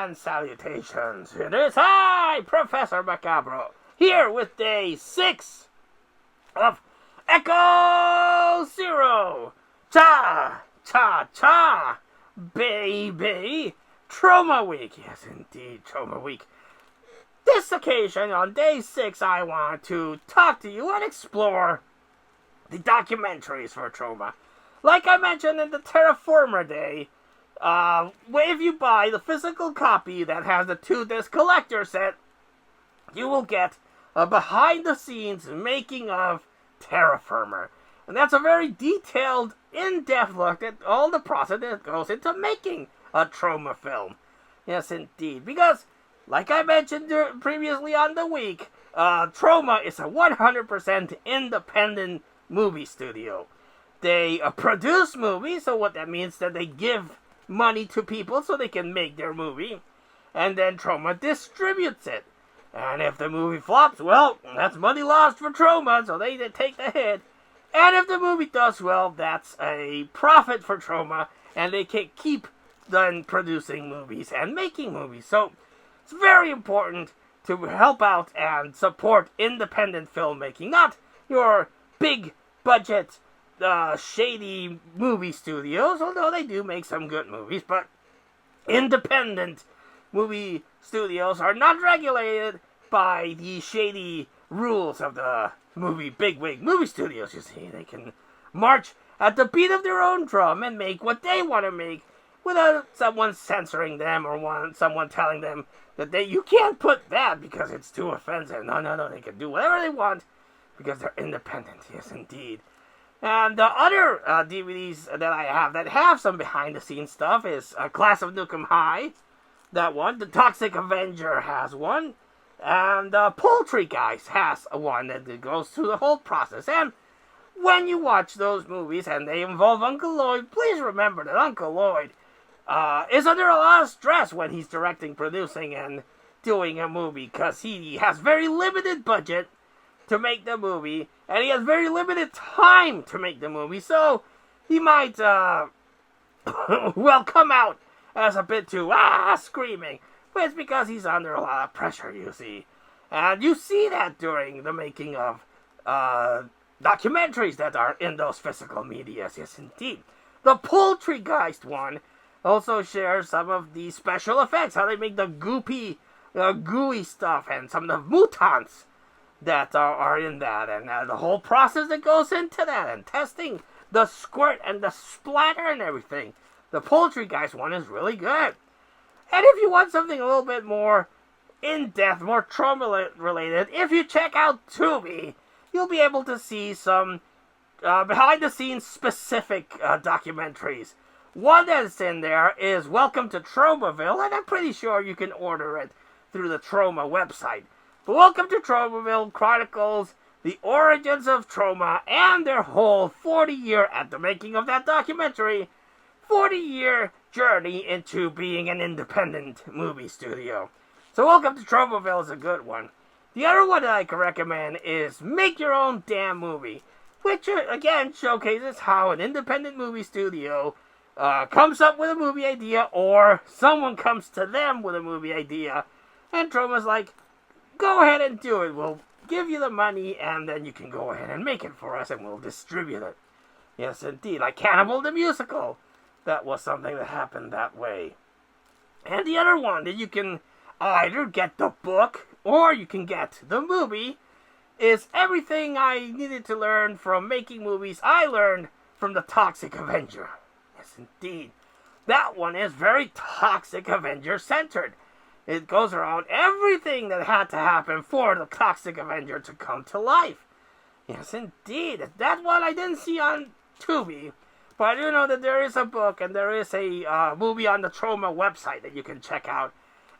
and salutations. It is I, Professor Macabro, here with day 6 of Echo Zero. Cha, cha, cha, baby. Troma Week. Yes, indeed, Troma Week. This occasion, on day 6, I want to talk to you and explore the documentaries for Troma. Like I mentioned in the Terraformer Day, if you buy the physical copy that has the 2-disc collector set, you will get a behind-the-scenes making of Terraformer. And that's a very detailed, in-depth look at all the process that goes into making a Troma film. Yes, indeed. Because, like I mentioned previously on the week, Troma is a 100% independent movie studio. They produce movies, so what that means is that they give money to people so they can make their movie, and then Troma distributes it. And if the movie flops, well, that's money lost for Troma, so they take the hit. And if the movie does well, that's a profit for Troma, and they can keep then producing movies and making movies. So it's very important to help out and support independent filmmaking, not your big budget shady movie studios, although they do make some good movies, but independent movie studios are not regulated by the shady rules of the bigwig movie studios, you see. They can march at the beat of their own drum and make what they want to make without someone censoring them or someone telling them that you can't put that because it's too offensive. No, they can do whatever they want because they're independent, yes indeed. And the other DVDs that I have that have some behind-the-scenes stuff is Class of Nukem High, that one. The Toxic Avenger has one. And Poultry Guys has one that goes through the whole process. And when you watch those movies and they involve Uncle Lloyd, please remember that Uncle Lloyd is under a lot of stress when he's directing, producing, and doing a movie, because he has very limited budget to make the movie, and he has very limited time to make the movie, so he might, come out as a bit too, screaming, but it's because he's under a lot of pressure, you see, and you see that during the making of, documentaries that are in those physical medias, yes indeed. The Poultrygeist one also shares some of the special effects, how they make the gooey stuff, and some of the mutants that are in that, and the whole process that goes into that, and testing the squirt and the splatter and everything. The Poultrygeist one is really good. And if you want something a little bit more in-depth, more Troma-related, if you check out Tubi, you'll be able to see some behind-the-scenes specific documentaries. One that's in there is Welcome to Tromaville, and I'm pretty sure you can order it through the Troma website. But Welcome to Tromaville chronicles the origins of Troma and their whole 40-year, at the making of that documentary, 40-year journey into being an independent movie studio. So Welcome to Tromaville is a good one. The other one that I can recommend is Make Your Own Damn Movie, which again showcases how an independent movie studio comes up with a movie idea, or someone comes to them with a movie idea, and Troma's like, go ahead and do it. We'll give you the money, and then you can go ahead and make it for us, and we'll distribute it. Yes, indeed. Like Cannibal the Musical. That was something that happened that way. And the other one that you can either get the book, or you can get the movie, is Everything I Needed to Learn from Making Movies I Learned from the Toxic Avenger. Yes, indeed. That one is very Toxic Avenger-centered. It goes around everything that had to happen for the Toxic Avenger to come to life. Yes, indeed. That one I didn't see on Tubi, but I do know that there is a book and there is a movie on the Troma website that you can check out.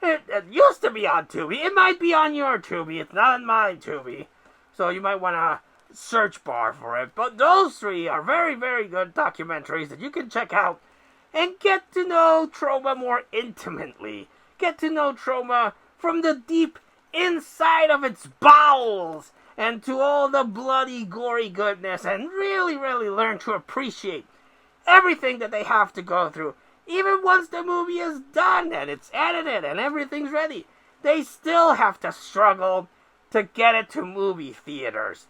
It used to be on Tubi. It might be on your Tubi. It's not on my Tubi. So you might want to search bar for it. But those three are very, very good documentaries that you can check out and get to know Troma more intimately. Get to know Troma from the deep inside of its bowels and to all the bloody, gory goodness, and really, really learn to appreciate everything that they have to go through even once the movie is done and it's edited and everything's ready, they still have to struggle to get it to movie theaters.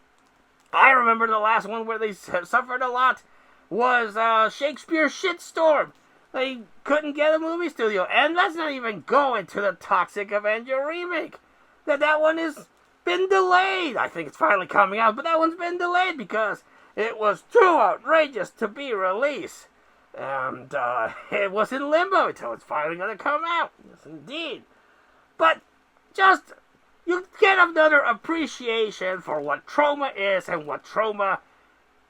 I remember the last one where they suffered a lot was Shakespeare's Shitstorm. They couldn't get a movie studio. And let's not even go into the Toxic Avenger remake. That one has been delayed. I think it's finally coming out, but that one's been delayed because it was too outrageous to be released. And it was in limbo until it's finally going to come out. Yes, indeed. But just, you get another appreciation for what Troma is and what Troma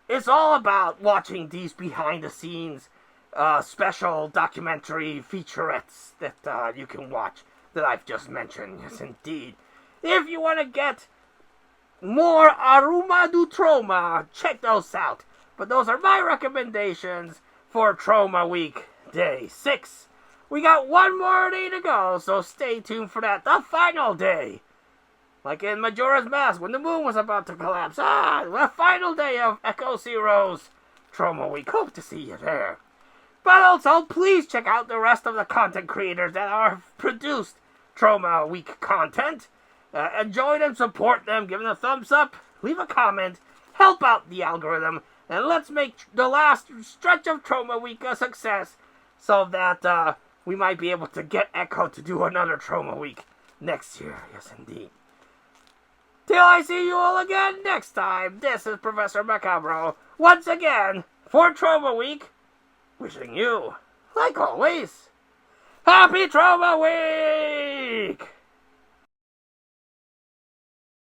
is all about, watching these behind-the-scenes special documentary featurettes that you can watch that I've just mentioned. Yes, indeed. If you want to get more Aruma du Troma, check those out. But those are my recommendations for Troma Week Day 6. We got one more day to go, so stay tuned for that. The final day. Like in Majora's Mask, when the moon was about to collapse. The final day of Echo Zero's Troma Week. Hope to see you there. But also, please check out the rest of the content creators that are produced Troma Week content. Enjoy them, support them, give them a thumbs up, leave a comment, help out the algorithm, and let's make the last stretch of Troma Week a success so that we might be able to get Echo to do another Troma Week next year. Yes, indeed. Till I see you all again next time, this is Professor Macabro, once again, for Troma Week, wishing you, like always, Happy Troma Week!